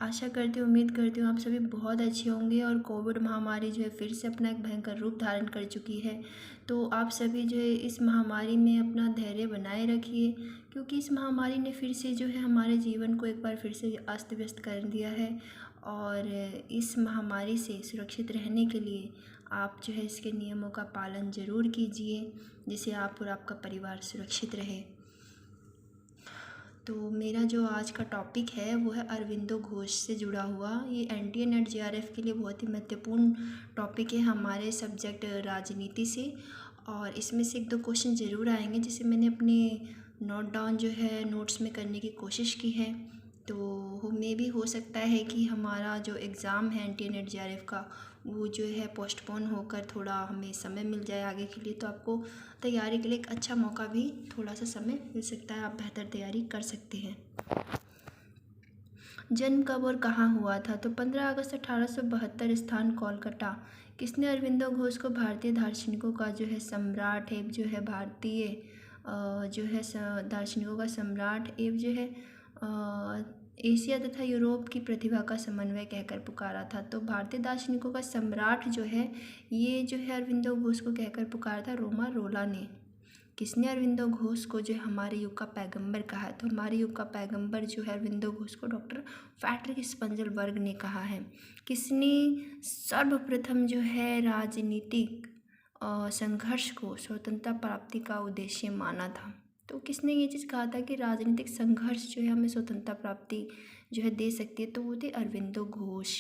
आशा करती हूँ, उम्मीद करती हूँ आप सभी बहुत अच्छे होंगे। और कोविड महामारी जो है फिर से अपना एक भयंकर रूप धारण कर चुकी है। तो आप सभी जो है इस महामारी में अपना धैर्य बनाए रखिए, क्योंकि इस महामारी ने फिर से जो है हमारे जीवन को एक बार फिर से अस्त व्यस्त कर दिया है। और इस महामारी से सुरक्षित रहने के लिए आप जो है इसके नियमों का पालन ज़रूर कीजिए, जिससे आप और आपका परिवार सुरक्षित रहे। तो मेरा जो आज का टॉपिक है वो है अरविंदो घोष से जुड़ा हुआ। ये एनटीए नेट जेआरएफ के लिए बहुत ही महत्वपूर्ण टॉपिक है हमारे सब्जेक्ट राजनीति से। और इसमें से 1-2 क्वेश्चन ज़रूर आएंगे, जिसे मैंने अपने नोट डाउन जो है नोट्स में करने की कोशिश की है। तो मे भी हो सकता है कि हमारा जो एग्ज़ाम है एनटीए नेट जेआरएफ का वो जो है पोस्टपोन होकर थोड़ा हमें समय मिल जाए आगे के लिए। तो आपको तैयारी के लिए एक अच्छा मौका भी थोड़ा सा समय मिल सकता है, आप बेहतर तैयारी कर सकते हैं। जन्म कब और कहाँ हुआ था? तो 15 अगस्त 1872, स्थान कोलकाता। किसने अरविंदो घोष को भारतीय दार्शनिकों का जो है सम्राट एवं जो है भारतीय जो है दार्शनिकों का सम्राट एवं जो है एशिया तथा यूरोप की प्रतिभा का समन्वय कहकर पुकारा था? तो भारतीय दार्शनिकों का सम्राट जो है ये जो है अरविंदो घोष को कहकर पुकारा था रोमा रोला ने। किसने अरविंदो घोष को जो है हमारे युग का पैगंबर कहा है? तो हमारे युग का पैगंबर जो है अरविंदो घोष को डॉक्टर फ्रेडरिक स्पंजलबर्ग ने कहा है। किसने सर्वप्रथम जो है राजनीतिक संघर्ष को स्वतंत्रता प्राप्ति का उद्देश्य माना था? तो किसने ये चीज़ कहा था कि राजनीतिक संघर्ष जो है हमें स्वतंत्रता प्राप्ति जो है दे सकती है? तो वो थे अरविंदो घोष।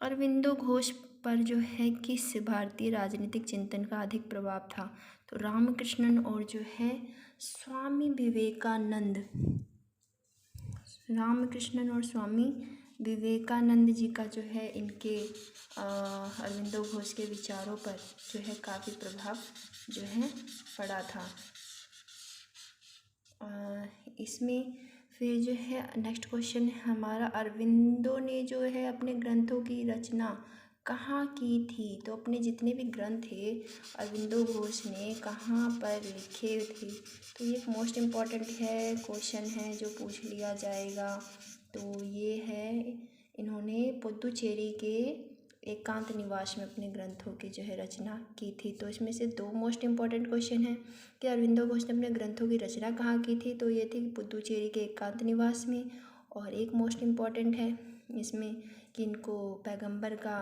अरविंदो घोष पर जो है किस भारतीय राजनीतिक चिंतन का अधिक प्रभाव था? तो रामकृष्णन और जो है स्वामी विवेकानंद। रामकृष्णन और स्वामी विवेकानंद जी का जो है इनके अरविंदो घोष के विचारों पर जो है काफ़ी प्रभाव जो है पड़ा था। इसमें फिर जो है नेक्स्ट क्वेश्चन है हमारा, अरविंदो ने जो है अपने ग्रंथों की रचना कहाँ की थी? तो अपने जितने भी ग्रंथ थे अरविंदो घोष ने कहाँ पर लिखे थे? तो ये एक मोस्ट इम्पॉर्टेंट है क्वेश्चन है जो पूछ लिया जाएगा। तो ये है इन्होंने पुदुचेरी के एकांत निवास में अपने ग्रंथों की जो है रचना की थी। तो इसमें से 2 मोस्ट इम्पॉर्टेंट क्वेश्चन हैं कि अरविंदो घोष ने अपने ग्रंथों की रचना कहाँ की थी? तो ये थी पुदुचेरी के एकांत निवास में। और एक मोस्ट इम्पॉर्टेंट है इसमें कि इनको पैगंबर का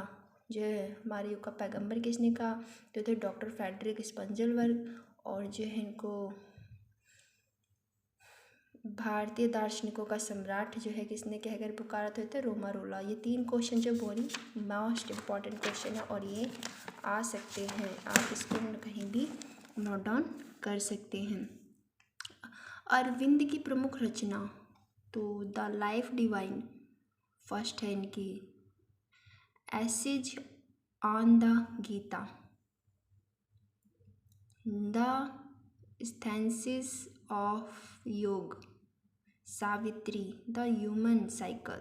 जो है हमारे युग का पैगंबर किसने कहा? तो थे डॉक्टर फ्रेडरिक स्पंजलबर्ग। और जो है इनको भारतीय दार्शनिकों का सम्राट जो है किसने कहकर पुकारा थे रोमा रोला। ये 3 क्वेश्चन जो बहुत मोस्ट इम्पॉर्टेंट क्वेश्चन है और ये आ सकते हैं, आप इसको कहीं भी नोट डाउन कर सकते हैं। अरविंद की प्रमुख रचना, तो द लाइफ डिवाइन फर्स्ट है इनकी, essays on the Gita, the synthesis of Yoga, Savitri, the human cycle,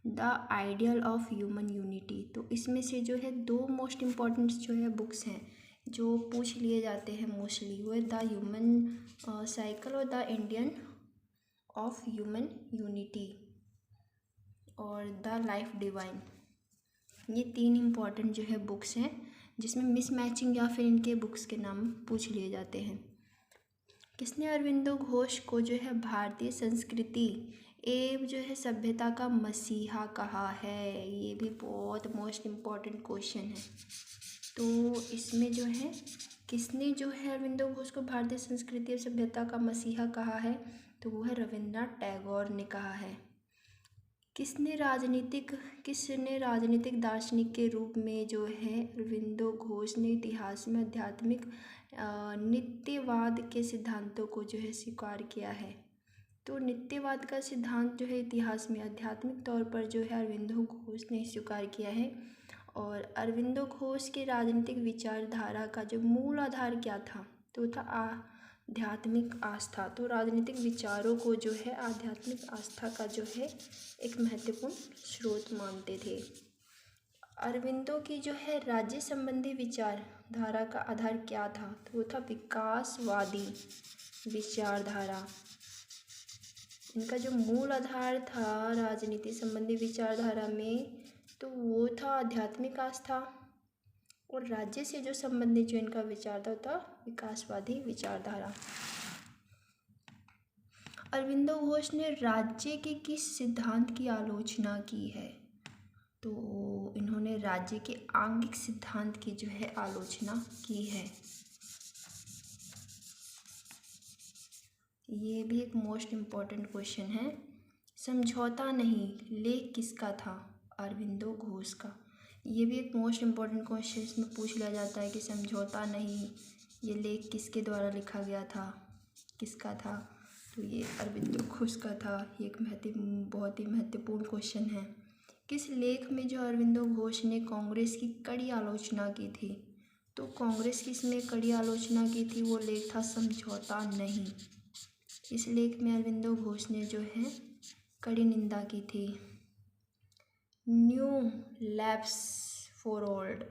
the ideal of human unity. तो इसमें से जो है 2 मोस्ट इम्पॉर्टेंट जो है बुक्स हैं जो पूछ लिए जाते हैं मोस्टली, वो है द ह्यूमन साइकिल और the Indian of human unity और द लाइफ डिवाइन। ये 3 इम्पॉर्टेंट जो है बुक्स हैं जिसमें मिसमैचिंग या फिर इनके बुक्स के नाम पूछ लिए जाते हैं। किसने अरविंदो घोष को जो है भारतीय संस्कृति एवं जो है सभ्यता का मसीहा कहा है? ये भी बहुत मोस्ट इम्पॉर्टेंट क्वेश्चन है। तो इसमें जो है किसने जो है अरविंदो घोष को भारतीय संस्कृति और सभ्यता का मसीहा कहा है? तो वो है रविन्द्रनाथ टैगोर ने कहा है। किसने राजनीतिक दार्शनिक के रूप में जो है अरविंदो घोष ने इतिहास में आध्यात्मिक नित्यवाद के सिद्धांतों को जो है स्वीकार किया है? तो नित्यवाद का सिद्धांत जो है इतिहास में आध्यात्मिक तौर पर जो है अरविंदो घोष ने स्वीकार किया है। और अरविंदो घोष के राजनीतिक विचारधारा का जो मूल आधार क्या था? तो था आध्यात्मिक आस्था। तो राजनीतिक विचारों को जो है आध्यात्मिक आस्था का जो है एक महत्वपूर्ण स्रोत मानते थे। अरविंदो की जो है राज्य संबंधी विचारधारा का आधार क्या था? तो वो था विकासवादी विचारधारा। इनका जो मूल आधार था राजनीति संबंधी विचारधारा में, तो वो था आध्यात्मिक आस्था, और राज्य से जो संबंधित जो इनका विचार था विकासवादी विचारधारा। अरविंदो घोष ने राज्य के किस सिद्धांत की आलोचना की है? तो इन्होंने राज्य के आंगिक सिद्धांत की जो है आलोचना की है। ये भी एक मोस्ट इम्पॉर्टेंट क्वेश्चन है। समझौता नहीं लेख किसका था? अरविंदो घोष का। ये भी एक मोस्ट इम्पॉर्टेंट क्वेश्चन इसमें पूछ लिया जाता है कि समझौता नहीं ये लेख किसके द्वारा लिखा गया था, किसका था? तो ये अरविंदो घोष का था। ये एक बहुत ही महत्वपूर्ण क्वेश्चन है। किस लेख में जो अरविंदो घोष ने कांग्रेस की कड़ी आलोचना की थी? तो कांग्रेस की इसमें कड़ी आलोचना की थी, वो लेख था समझौता नहीं। इस लेख में अरविंदो घोष ने जो है कड़ी निंदा की थी। न्यू लैब्स फॉर ओल्ड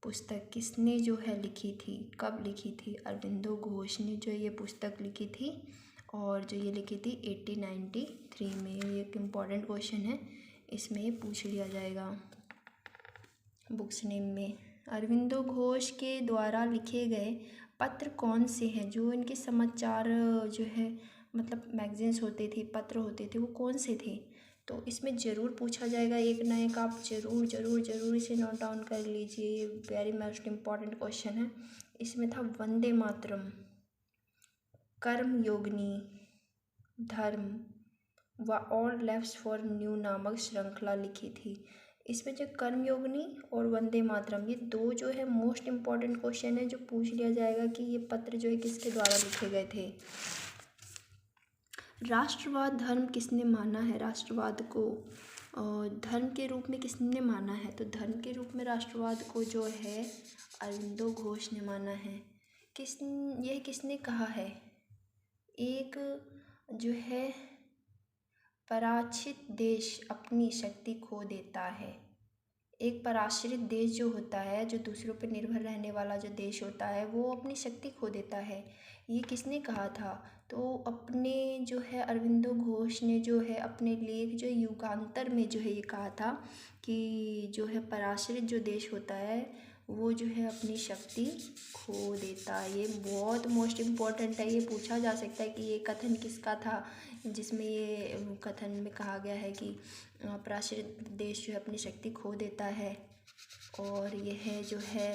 पुस्तक किसने जो है लिखी थी, कब लिखी थी? अरविंदो घोष ने जो ये पुस्तक लिखी थी, और जो ये लिखी थी 1893 में। ये एक इम्पॉर्टेंट क्वेश्चन है, इसमें पूछ लिया जाएगा बुक्स नेम में। अरविंदो घोष के द्वारा लिखे गए पत्र कौन से हैं? जो इनके समाचार जो है मतलब मैगजीन्स होते थे, पत्र होते थे, वो कौन से थे? तो इसमें ज़रूर पूछा जाएगा एक ना एक, आप ज़रूर ज़रूर ज़रूर इसे नोट डाउन कर लीजिए। ये वेरी मोस्ट इम्पॉर्टेंट क्वेश्चन है। इसमें था वंदे मातरम, कर्मयोगिनी, धर्म व ऑल लेफ्ट फॉर न्यू नामक श्रृंखला लिखी थी। इसमें जो कर्मयोगिनी और वंदे मातरम, ये दो जो है मोस्ट इम्पॉर्टेंट क्वेश्चन है, जो पूछ लिया जाएगा कि ये पत्र जो है किसके द्वारा लिखे गए थे। राष्ट्रवाद धर्म किसने माना है? राष्ट्रवाद को धर्म के रूप में किसने माना है? तो धर्म के रूप में राष्ट्रवाद को जो है अरविंदो घोष ने माना है। यह किसने कहा है? एक जो है पराश्रित देश अपनी शक्ति खो देता है। एक पराश्रित देश जो होता है, जो दूसरों पर निर्भर रहने वाला जो देश होता है, वो अपनी शक्ति खो देता है। ये किसने कहा था? तो अपने जो है अरविंदो घोष ने जो है अपने लेख जो युगांतर में जो है ये कहा था कि जो है पराश्रित जो देश होता है वो जो है अपनी शक्ति खो देता है। ये बहुत मोस्ट इम्पॉर्टेंट है। ये पूछा जा सकता है कि ये कथन किसका था, जिसमें ये कथन में कहा गया है कि पराश्रित देश जो है अपनी शक्ति खो देता है। और यह जो है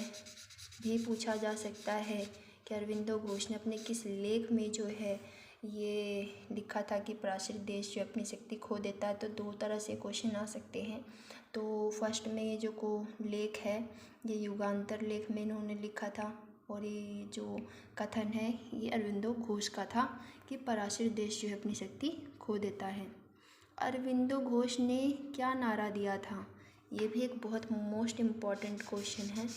भी पूछा जा सकता है कि अरविंदो घोष ने अपने किस लेख में जो है ये लिखा था कि पराश्रित देश जो अपनी शक्ति खो देता है। तो दो तरह से क्वेश्चन आ सकते हैं। तो फर्स्ट में ये जो लेख है ये युगांतर लेख में इन्होंने लिखा था, और ये जो कथन है ये अरविंदो घोष का था कि पराश्रित देश जो है अपनी शक्ति खो देता है। अरविंदो घोष ने क्या नारा दिया था? ये भी एक बहुत मोस्ट इम्पॉर्टेंट क्वेश्चन है,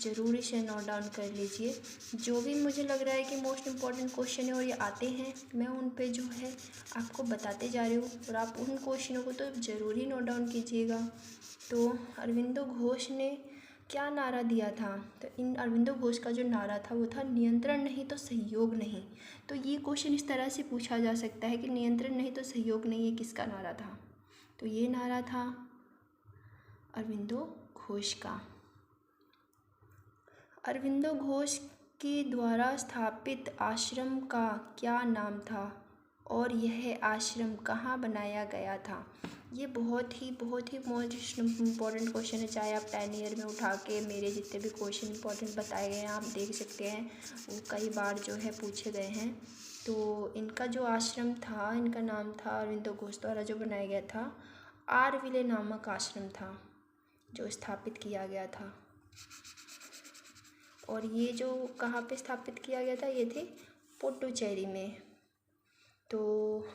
ज़रूर इसे नोट डाउन कर लीजिए। जो भी मुझे लग रहा है कि मोस्ट इम्पॉर्टेंट क्वेश्चन है और ये आते हैं, मैं उन पे जो है आपको बताते जा रही हूँ, और आप उन क्वेश्चनों को तो ज़रूर ही नोट डाउन कीजिएगा। तो अरविंदो घोष ने क्या नारा दिया था? तो इन अरविंदो घोष का जो नारा था वो था नियंत्रण नहीं तो सहयोग नहीं। तो ये क्वेश्चन इस तरह से पूछा जा सकता है कि नियंत्रण नहीं तो सहयोग नहीं, ये किसका नारा था? तो ये नारा था अरविंदो घोष का। अरविंदो घोष के द्वारा स्थापित आश्रम का क्या नाम था, और यह आश्रम कहाँ बनाया गया था? ये बहुत ही मोस्ट इम्पॉर्टेंट क्वेश्चन है। चाहे आप 10 ईयर में उठा के मेरे जितने भी क्वेश्चन इंपॉर्टेंट बताए गए हैं आप देख सकते हैं, वो कई बार जो है पूछे गए हैं। तो इनका जो आश्रम था, इनका नाम था अरविंदो घोष द्वारा जो बनाया गया था, आरविले नामक आश्रम था जो स्थापित किया गया था। और ये जो कहाँ पे स्थापित किया गया था? ये थे पुडुचेरी में। तो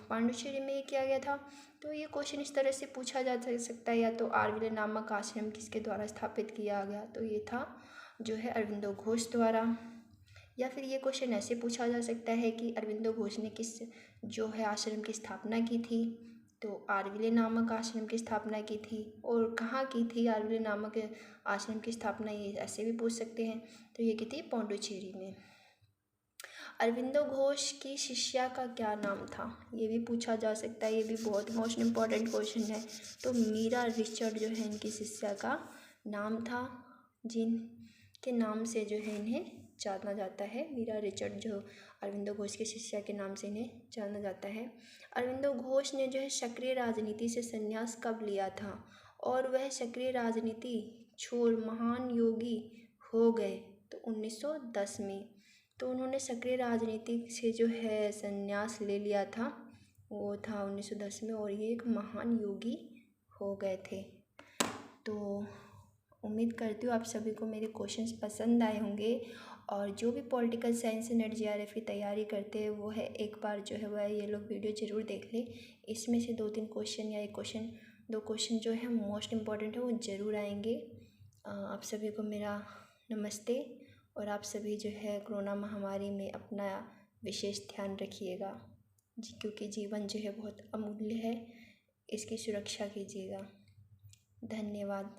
पांडिचेरी में किया गया था। तो ये क्वेश्चन इस तरह से पूछा जा सकता है, या तो आरविले नामक आश्रम किसके द्वारा स्थापित किया गया? तो ये था जो है अरविंदो घोष द्वारा। या फिर ये क्वेश्चन ऐसे पूछा जा सकता है कि अरविंदो घोष ने किस जो है आश्रम की स्थापना की थी? तो आरविले नामक आश्रम की स्थापना की थी। और कहाँ की थी आरविले नामक आश्रम की स्थापना, ये ऐसे भी पूछ सकते हैं। तो ये की थी पौंडुचेरी में। अरविंदो घोष की शिष्या का क्या नाम था, ये भी पूछा जा सकता है, ये भी बहुत मोस्ट इम्पॉर्टेंट क्वेश्चन है। तो मीरा रिचर्ड जो है इनकी शिष्या का नाम था, जिनके नाम से जो है इन्हें जाना जाता है। मीरा रिचर्ड जो अरविंदो घोष के शिष्या के नाम से इन्हें जाना जाता है। अरविंदो घोष ने जो है सक्रिय राजनीति से संन्यास कब लिया था, और वह सक्रिय राजनीति छोड़ महान योगी हो गए, तो 1910 में। तो उन्होंने सक्रिय राजनीति से जो है संन्यास ले लिया था, वो था 1910 में, और ये एक महान योगी हो गए थे। तो उम्मीद करती हूँ आप सभी को मेरे क्वेश्चंस पसंद आए होंगे, और जो भी पॉलिटिकल साइंस नेट JRF की तैयारी करते हैं वो है एक बार जो है वह ये लोग वीडियो ज़रूर देख लें। इसमें से 2-3 क्वेश्चन या 2 क्वेश्चन जो है मोस्ट इम्पॉर्टेंट है वो ज़रूर आएंगे। आप सभी को मेरा नमस्ते, और आप सभी जो है कोरोना महामारी में अपना विशेष ध्यान रखिएगा जी, क्योंकि जीवन जो है बहुत अमूल्य है, इसकी सुरक्षा कीजिएगा। धन्यवाद।